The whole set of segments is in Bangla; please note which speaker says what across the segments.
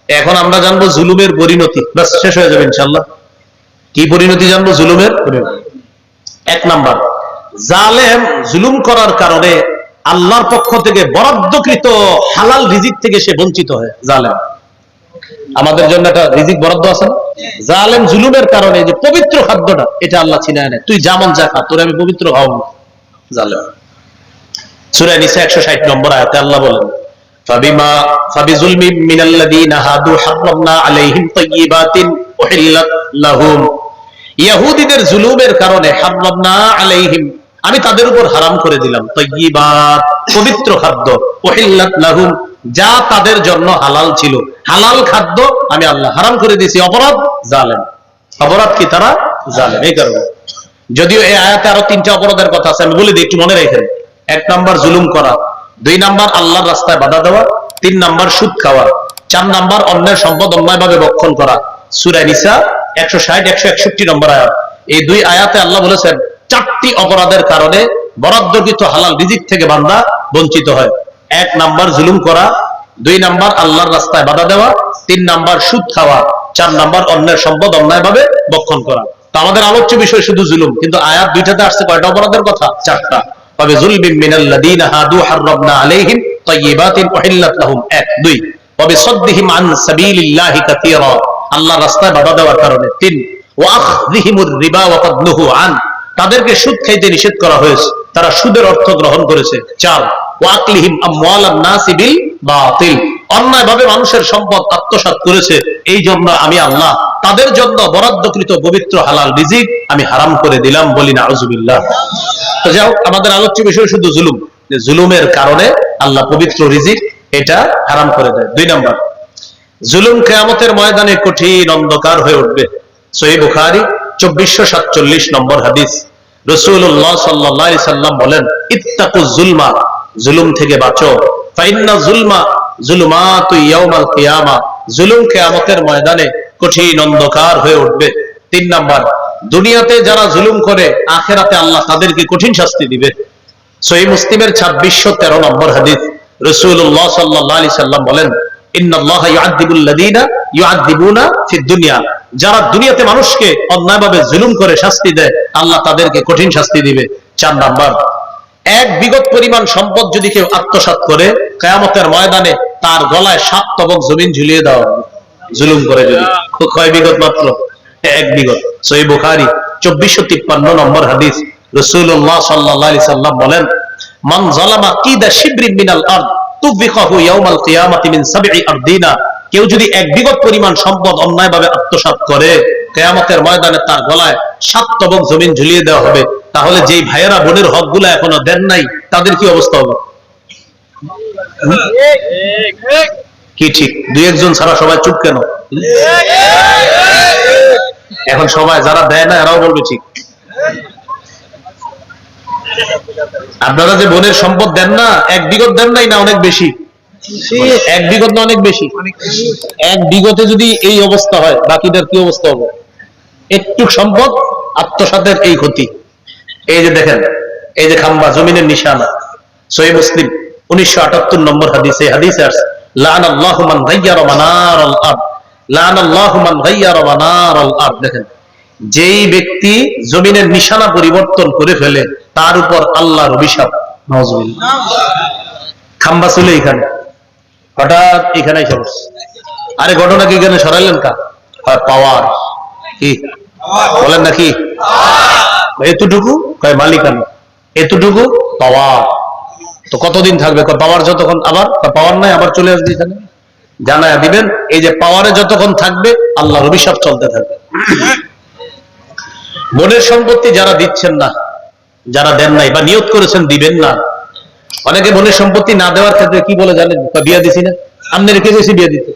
Speaker 1: এখন আমরা জানবো জুলুমের পরিণতি, বাস শেষ হয়ে যাবে ইনশাআল্লাহ। কি পরিণতি জানবো? জুলুমের পরিণতি। এক নাম্বার, জালেম জুলুম করার কারণে আল্লাহর পক্ষ থেকে বরাদ্দকৃত হালাল রিজিক থেকে সে বঞ্চিত হয়। জালেম, আমাদের জন্য একটা রিজিক বরাদ্দ আছে না? জালেম জুলুমের কারণে যে পবিত্র খাদ্যটা, এটা আল্লাহ ছিনায় নেয়। তুই যেমন যা খা, তোর আমি পবিত্র খাওয়াবো। জালেম। সূরা নিসা 160 নম্বর আয়াতে আল্লাহ বলেন, ফাবিজুলমি মিনাল্লাযীনা হাদু হারামনা আলাইহিম তাইয়্যিবাতিন উহিল্লাত লাহুম। ইহুদীদের জুলুমের কারণে হারামনা আলাইহিম, আমি তাদের উপর হারাম করে দিলাম, তাইয়্যিবাত, পবিত্র খাদ্য, উহিল্লাত লাহুম, যা তাদের জন্য হালাল ছিল। হালাল খাদ্য আমি আল্লাহ হারাম করে দিয়েছি। অপরাধ জালেম। অপরাধ কি? তারা জালেম। এই কারণে, যদিও এই আয়াতে আরো 3টা অপরাধের কথা আছে, আমি বলে দিই, একটু মনে রাখেন। 1 নাম্বার জুলুম করা, 2 নাম্বার আল্লাহর রাস্তায় বাধা দেওয়া, 3 নাম্বার সুদ খাওয়া, 4 নাম্বার অন্যের সম্পদ অন্যায়ভাবে ভক্ষণ করা। সূরা নিসা 160 161 নম্বর আয়াত। এই 2 আয়াতে আল্লাহ বলেছেন 4টি অপরাধের কারণে বরাদ্দকৃত হালাল রিজিক থেকে বান্দা বঞ্চিত হয়। 1 নাম্বার জুলুম করা, 2 নাম্বার আল্লাহর রাস্তায় বাধা দেওয়া, 3 নাম্বার সুদ খাওয়া, 4 নাম্বার অন্যের সম্পদ অন্যায়ভাবে ভক্ষণ করা। তো আমাদের আলোচ্য বিষয় শুধু জুলুম, কিন্তু আয়াত 2টাতে আসছে কয়টা অপরাধের কথা? 4টা। তবে যুলমিন মিনাল্লাযীনা হাদু হারামনা আলাইহিম তাইয়্যিবাতিন উহিল্লাত লাহুম, 1 2। তবে সাদ্দিহিম আন সাবিলিল্লাহি কাসীরা, আল্লাহর রাস্তায় বাধা দেওয়ার কারণে। 3 ওয়া আখযিহিমুর রিবা ওয়া ক্বাদ নুহু আন, তাদেরকে সুদ খাইতে নিষেধ করা হয়েছে, তারা সুদের অর্থ গ্রহণ করেছে। 4 ওয়া আকলিহিম আমওয়ালান নাসি বিল বাতিল, অন্যায়ভাবে মানুষের সম্পদ আত্মসাৎ করেছে। এই জন্য আমি আল্লাহ তাদের জন্য বরাদ্দকৃত পবিত্র হালাল রিজিক আমি হারাম করে দিলাম। বলি নাউযুবিল্লাহ। তো যাও, আমাদের আলোচ্য বিষয় শুধু জুলুম, যে জুলুমের কারণে আল্লাহ পবিত্র রিজিক এটা হারাম করে দেয়। 2 নাম্বার, জুলুম কিয়ামতের ময়দানে কঠিন অন্ধকার হয়ে উঠবে। সহিহ বুখারী 2447 নম্বর হাদিস। রাসূলুল্লাহ সাল্লাল্লাহু আলাইহি সাল্লাম বলেন, ইত্তাকুজ জুলমা, জুলুম থেকে বাঁচো। ফাইন্না জুলমা জুলুমাতু ইয়াউমাল কিয়ামা, জুলুম কিয়ামতের ময়দানে কঠিন অন্ধকার হয়ে উঠবে। 3 নাম্বার, দুনিয়াতে যারা জুলুম করে আখিরাতে আল্লাহ তাদেরকে কঠিন শাস্তি দিবে। সহিহ মুসলিমের 2613 নম্বর হাদিস। রাসূলুল্লাহ সাল্লাল্লাহু আলাইহি সাল্লাম বলেন, ইন্নাল্লাহা ইউআযযিবুল লাযীনা ইউআযযিবুনা ফিদ দুনিয়া, যারা দুনিয়াতে মানুষকে অন্যায়ভাবে জুলুম করে শাস্তি দেয়, আল্লাহ তাদেরকে কঠিন শাস্তি দিবে। 4 নাম্বার, 1 বিঘত পরিমাণ সম্পদ যদি কেউ আত্মসাৎ করে, কিয়ামতের ময়দানে তার গলায় 7 তবক জমিন ঝুলিয়ে দেওয়া হবে। জুলুম করে যদি। কয় বিঘত? মাত্র 1 বিঘত। সহিহ বুখারী 2453 নম্বর হাদিস। রাসূলুল্লাহ সাল্লাল্লাহু আলাইহি সাল্লাম বলেন, মান যালামা কিদা শিবরিন মিনাল আরদ তুবিকাহু ইয়াউমাল কিয়ামাতি মিন 7 আরদিনা, কেউ যদি 1 বিঘত পরিমাণ সম্পদ অন্যায়ভাবে আত্মসাৎ করে, কিয়ামতের ময়দানে তার গলায় 7 তবক জমিন ঝুলিয়ে দেওয়া হবে। তাহলে যেই ভাইয়েরা বোনের হকগুলো এখনো দেন নাই, তাদের কি অবস্থা হবে? কি ঠিক? 2-1 জন ছাড়া সবাই চুপ কেন? এখন সবাই যারা দেয় না এরাও বলবে ঠিক। আপনারা যে বোনের সম্পদ দেন না, 1 বিঘত দেন নাই না অনেক বেশি? 1 বিঘত না অনেক বেশি? 1 বিঘতে যদি এই অবস্থা হয়, বাকিদের কি অবস্থা হবে? একটু সম্পদ আত্মসাতের এই ক্ষতি। এই যে দেখেন, এই যে খাম্বা, জমিনের নিশানা। সহিহ মুসলিম 1978 নম্বর হাদিস। এই হাদিসে আছে, লানাল্লাহু মান গায়্যারা মানারাল আরদ, লানাল্লাহু মান গায়্যারা মানারাল আরদ। দেখেন, যেই ব্যক্তি জমিনের নিশানা পরিবর্তন করে ফেলে, তার উপর আল্লাহর অভিশাপ। নাউযুবিল্লাহ। খাম্বা ছিল এখানে, হঠাৎ এখানে এসে বসে। আরে ঘটনা কি এখানে সরাইলেন কা? পাওয়ার। কি বলেন নাকি? এতটুকু কয় মালিকানা, এতটুকু পাওয়ার। তো কতদিন থাকবে? পাওয়ার যতক্ষণ, আবার পাওয়ার নাই, আবার চলে আসবে এখানে। জানায়া দিবেন, এই যে পাওয়ারে যতক্ষণ থাকবে আল্লাহর অভিশাপ চলতে থাকবে। বোনের সম্পত্তি যারা দিচ্ছেন না, যারা দেন নাই বা নিয়ত করেছেন দিবেন না, অনেকে বোনের সম্পত্তি না দেওয়ার ক্ষেত্রে কি বলে জানেন? বিয়া দিছি না। আপনি রেখে গেছি বিয়ে দিতে,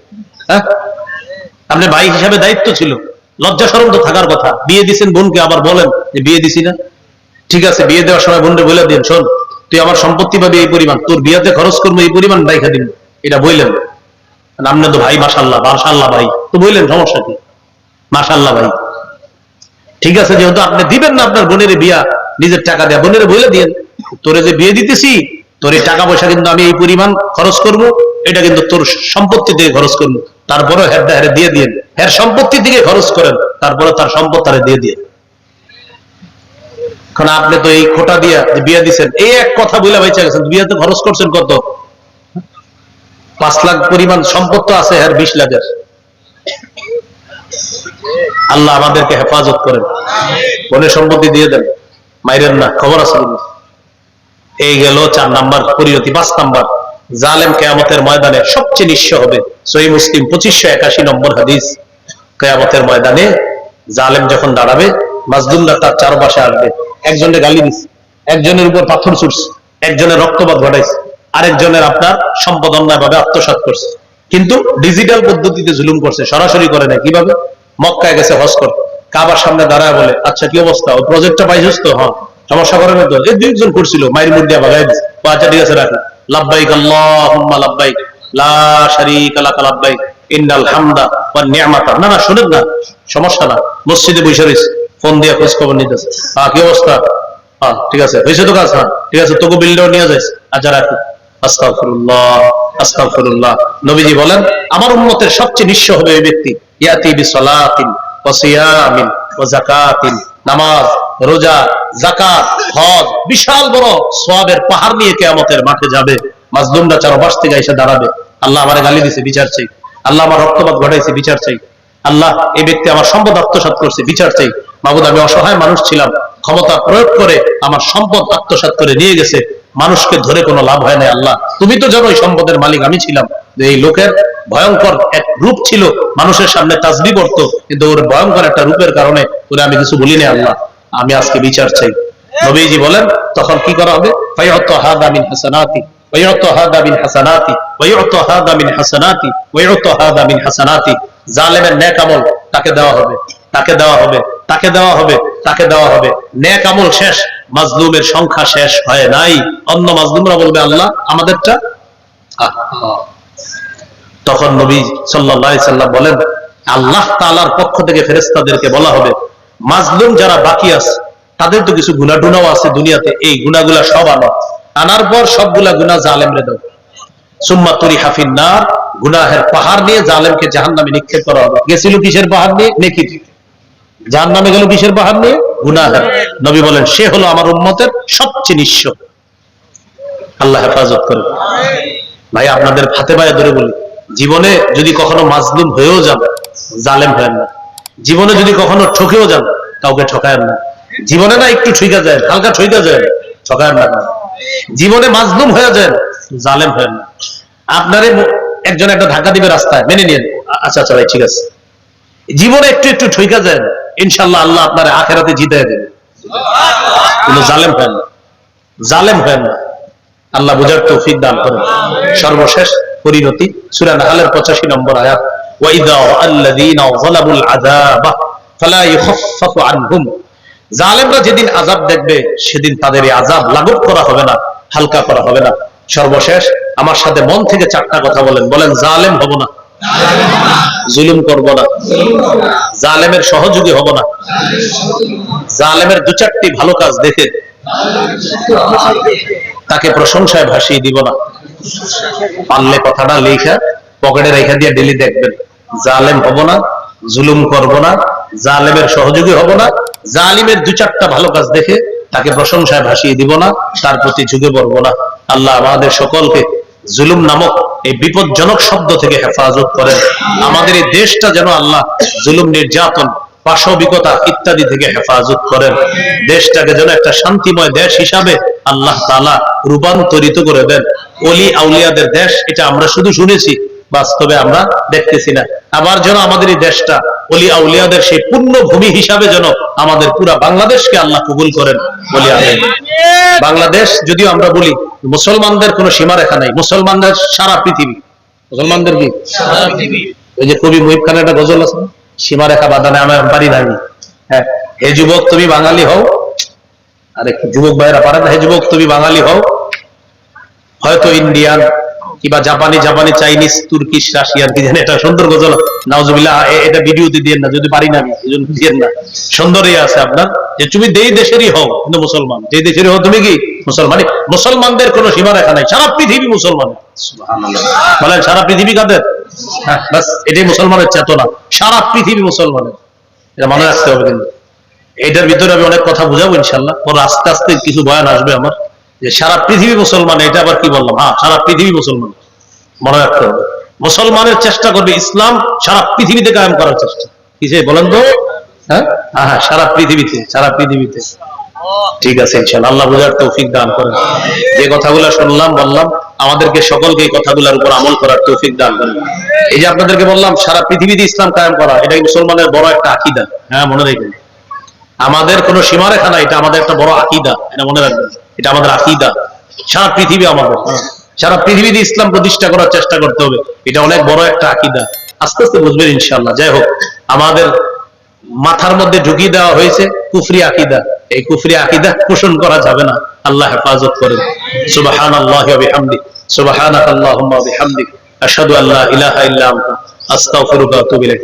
Speaker 1: হ্যাঁ? আপনার ভাই হিসাবে দায়িত্ব ছিল, লজ্জা শরম তো থাকার কথা। বিয়ে দিচ্ছেন বোনকে, আবার বলেন যে বিয়ে দিছি না। ঠিক আছে, বিয়ে দেওয়ার সময় বোনকে বলে দিন, শোন তুই আমার সম্পত্তি পাবি এই পরিমাণ, তোর বিয়াতে খরচ করবো এই পরিমাণ, রাইখা দিন। এটা বললেন। আপনি তো ভাই, মাশাআল্লাহ মাশাআল্লাহ ভাই, তো বললেন সমস্যা কি? মাশাআল্লাহ ভাই, ঠিক আছে, যেহেতু আপনি দিবেন না আপনার বোনের বিয়া নিজের টাকা দেয়া, বোনের বলে দিয়েন, তোরে যে বিয়ে দিতেছি, তোর এই টাকা পয়সা কিন্তু আমি এই পরিমাণ খরচ করব, এটা কিন্তু তোর সম্পত্তি থেকে খরচ করবো, তারপরে হেরটা হেরে দিয়ে দিন, হের সম্পত্তি থেকে খরচ করেন, তারপরে তার সম্পদ তারে দিয়ে দিয়ে। কারণ আপনি তো এই খোটা দিয়া বিয়ে দিচ্ছেন, এই এক কথা বলে বেঁচে গেছেন, বিয়েতে খরচ করছেন কত? 5 লাখ পরিমাণ সম্পদ তো আছে, হের 20 লাখের। আল্লাহ আমাদেরকে হেফাজত করেন, বোনের সম্পত্তি দিয়ে দেন, মাইরেন না, খবর আছে। এই গেল 4 নাম্বার পরিণতি। 5 নাম্বার, জালেম কিয়ামতের ময়দানে সবচেয়ে নিঃস্ব হবে। সহিহ মুসলিম 2581 নম্বর হাদিস। কিয়ামতের ময়দানে জালেম যখন দাঁড়াবে, মাজলুমরা তার চারপাশে আসবে। একজনের গালি দিচ্ছে, একজনের উপর পাথর ছুটছে, একজনের রক্তপাত ঘটাইছে, আরেকজনের আপনার সম্পদ অন্যায়ভাবে আত্মসাৎ করছে। কিন্তু ডিজিটাল পদ্ধতিতে জুলুম করছে, সরাসরি করে না। কিভাবে? মক্কায় গেছে হজ করতে, কাবার সামনে দাঁড়ায় বলে, আচ্ছা কি অবস্থা, ওই প্রজেক্টটা পাইছিস তো? হ্যাঁ। সমস্যা করে না তো? এই 2 জন করছিল, মায়ের মুখ দিয়ে ভাগাই দিচ্ছে। আচ্ছা ঠিক আছে, রাখি। লাব্বাইক আল্লাহুম্মা লাব্বাইক লা শারীকা লাকা লাব্বাইক ইন্নাল হামদা ওয়ান নি'মাতা। না না, শুনেন না, সমস্যা না। মসজিদে বসে রইছে, ফোন দিয়ে খোঁজ খবর নিতেছে। হ্যাঁ, কি অবস্থা? হ্যাঁ ঠিক আছে, হয়েছে তো কাজ? হ্যাঁ ঠিক আছে, তোকে বিলটাও নিয়ে যাইছে। আচ্ছা রাখি। আস্তাগফিরুল্লাহ, আস্তাগফিরুল্লাহ। নবীজি বলেন, আমার উম্মতের সবচেয়ে নিঃস্ব হবে ওই ব্যক্তি, ইয়াতি বিসসালাতিন ওয়া সিয়ামিন ওয়া যাকাতিন, নামাজ, রোজা, যাকাত, হজ, বিশাল বড় সওয়াবের পাহাড় নিয়ে কিয়ামতের মাঠে যাবে। মাজলুমরা চারপাশ থেকে এসে দাঁড়াবে, আল্লাহ আমারে গালি দিয়েছে, বিচার চাই। আল্লাহ আমার রক্তপাত ঘটাইছে, বিচার চাই। আল্লাহ এই ব্যক্তি আমার সম্পদ আত্মসাৎ করছে, বিচার চাই। মাবুদ, আমি অসহায় মানুষ ছিলাম, ক্ষমতা প্রয়োগ করে আমার সম্পদ আত্মসাৎ করে নিয়ে গেছে, মানুষকে ধরে কোনো লাভ হয় না। আল্লাহ তুমি তো জানো এই সম্পদের মালিক আমি ছিলাম। এই লোকের ভয়ঙ্কর এক রূপ ছিল, মানুষের সামনে তাসবিহ করত, কিন্তু ওর ভয়ঙ্কর একটা রূপের কারণে ওরে আমি কিছু বলি না। আল্লাহ আমি আজকে বিচার চাই। নবীজি বলেন, তখন কি করা হবে? ফায়াতু হাদা মিন হাসানাতি ওয়ায়াতু হাদা মিন হাসানাতি ওয়ায়াতু হাদা মিন হাসানাতি ওয়ায়াতু হাদা মিন হাসানাতি। জালেমের নেক আমল তাকে দেওয়া হবে, তাকে দেওয়া হবে, তাকে দেওয়া হবে, তাকে দেওয়া হবে। নেক আমল শেষ, মাজলুমের সংখ্যা শেষ হয় নাই। অন্য মাজলুমরা বলবে, আল্লাহ আমাদেরটা। তখন নবী সাল্লাল্লাহু আলাইহি সাল্লাম বলেন, আল্লাহ তাআলার পক্ষ থেকে ফেরেশতাদেরকে বলা হবে, মাজলুম যারা বাকি আছে তাদের তো কিছু গুনাহ টুনাও আছে দুনিয়াতে, এই গুনাহগুলা সব আনো, আনার পর সবগুলা গুনাহ জালেমরে দাও। সুম্মা তুরিহা ফিন্নার, গুনাহের পাহাড় নিয়ে জালেমকে জাহান্নামে নিক্ষেপ করা হবে। গেছিল কিসের পাহাড় নিয়ে? নেকি। জাহান্নামে গেল কিসের পাহাড় নিয়ে? গুনাহের। নবী বলেন, সে হলো আমার উম্মতের সবচেয়ে নিঃস্ব। আল্লাহ হেফাজত করে। ভাই আপনাদের হাতে পায়ে ধরে বলি, জীবনে যদি কখনো মাজলুম হয়েও যান, জালেম হয়েন না। জীবনে যদি কখনো ঠকেও যান, কাউকে ঠকায়েন না। জীবনে না একটু ঠইকা যায়, হালকা ঠইকা যায়, ঠকায়েন না। জীবনে মাজলুম হয়ে যায়, জালেম হয়েন না। আপনারে একজন একটা ধাক্কা দিবে রাস্তায়, মেনে নিন, আচ্ছা আচ্ছা ভাই ঠিক আছে। জীবনে একটু একটু ঠইকা যায়, ইনশাআল্লাহ আল্লাহ আপনার আখিরাতে জিতায় দেবে। কিন্তু জালেম হয়েন না, জালেম হয়েন না। আল্লাহ বুঝার তৌফিক দান করেন। সর্বশেষ পরিণতি সূরা নাহলের 85 নম্বর আয়াত, ওয়াইদা আল্লাযীনা যালামুল আযাবা ফালা ইউখাফফাফু আনহুম। জালেমরা যেদিন আযাব দেখবে, সেদিন তাদের এই আযাব লাঘব করা হবে না, হালকা করা হবে না। সর্বশেষ আমার সাথে মন থেকে 4টা কথা বলেন, বলেন জালেম হব না, জুলুম করব না, জালেমের সহযোগী হব না, জালেমের 2-4টি ভালো কাজ দেখে তাকে প্রশংসায় ভাসিয়ে দিব না। পারলে কথাটা লেখা পকেটে রেখে দিয়ে ডেলি দেখবেন, জালেম হব না, জুলুম করব না, জালেমের সহযোগী হব না, জালিমের 2-4টা ভালো কাজ দেখে তাকে প্রশংসায় ভাসিয়ে দিব না, তার প্রতি ঝুঁকে পড়ব না। আল্লাহ আমাদের সকলকে জুলুম নামক এই বিপজ্জনক শব্দ থেকে হেফাজত করেন। আমাদের এই দেশটা যেন আল্লাহ জুলুম, নির্যাতন, পাশবিকতা ইত্যাদি থেকে হেফাজত করেন। দেশটাকে যেন একটা শান্তিময় দেশ হিসাবে আল্লাহ তাআলা রূপান্তরিত করে দেন। ওলি আউলিয়াদের দেশ, এটা আমরা শুধু শুনেছি, বাস্তবে আমরা দেখতেছি না। আবার যেন আমাদের এই দেশটা ওলি আউলিয়াদের সেই পূর্ণ ভূমি হিসাবে যেন আমাদের পুরা বাংলাদেশকে আল্লাহ কবুল করেন। বলি আমিন। বাংলাদেশ যদিও আমরা বলি মুসলমানদের কোনো সীমারেখা নাই, মুসলমানদের সারা পৃথিবী। মুসলমানদের কি সারা পৃথিবী? ওই যে কবি মুহিব খানের একটা গজল আছে, সীমারেখা বাঁধানে আমি পারি না। হ্যাঁ, হে যুবক তুমি বাঙালি হও, আরে যুবক ভাইরা পারে না, হে যুবক তুমি বাঙালি হও, হয়তো ইন্ডিয়ান কিংবা জাপানি, চাইনিজ, তুর্কিশ, রাশিয়ান, কি জানি, এটা সুন্দর গজল। নাউজুবিল্লাহ, এটা ভিডিওতে দিয়েন না, যদি পারি না আমি, এজন্য দিয়েন না। সুন্দরই আছে আপনার, যে তুমি যেই দেশেরই হও কিন্তু মুসলমান, যে দেশেরই হও তুমি কি মুসলমান। মুসলমানদের কোনো সীমারেখা নাই, সারা পৃথিবী মুসলমান। সুবহানাল্লাহ, বলেন সারা পৃথিবী কাদের? হ্যাঁ, বাস এটাই মুসলমানের চেতনা, সারা পৃথিবী মুসলমানের, এটা মনে রাখতে হবে। কিন্তু এটার ভিতরে আমি অনেক কথা বুঝাবো ইনশাল্লাহ, পরে আস্তে আস্তে কিছু বয়ান আসবে আমার, যে সারা পৃথিবী মুসলমান, এটা আবার কি বললাম, হ্যাঁ সারা পৃথিবী মুসলমান, মনে রাখতে হবে। মুসলমানের চেষ্টা করবে ইসলাম সারা পৃথিবীতে কায়েম করার চেষ্টা, কিসে বলেন তো? হ্যাঁ হ্যাঁ, সারা পৃথিবীতে, সারা পৃথিবীতে। ঠিক আছে ইনশাআল্লাহ, আল্লাহ বুঝার তৌফিক দান করেন। যে কথাগুলো শুনলাম বললাম, আমাদেরকে সকলকে এই কথাগুলোর উপর আমল করার তৌফিক দান করেন। এই যে আপনাদেরকে বললাম সারা পৃথিবীতে ইসলাম কায়েম করা, এটা মুসলমানের বড় একটা আকীদা। হ্যাঁ মনে রাখবেন, আমাদের কোনো সীমারেখা নাই, এটা আমাদের একটা বড় আকীদা, এটা মনে রাখবেন, এটা আমাদের আকীদা। সারা পৃথিবী আমাদের, সারা পৃথিবীতে ইসলাম প্রতিষ্ঠা করার চেষ্টা করতে হবে, এটা অনেক বড় একটা আকীদা। আস্তে আস্তে বুঝবেন ইনশাআল্লাহ। যাই হোক, আমাদের মাথার মধ্যে ঢুকিয়ে দেওয়া হয়েছে কুফরি আকীদা, এই কুফরি আকীদা পোষণ করা যাবে না, আল্লাহ হেফাজত করেন। সুবহানাল্লাহি ওয়া বিহামদিহি, সুবহানাকাল্লাহুম্মা ওয়া বিহামদিক, আশহাদু আল্লা ইলাহা ইল্লা আনতা, আস্তাগফিরুকা ওয়া আতুবু ইলাইক।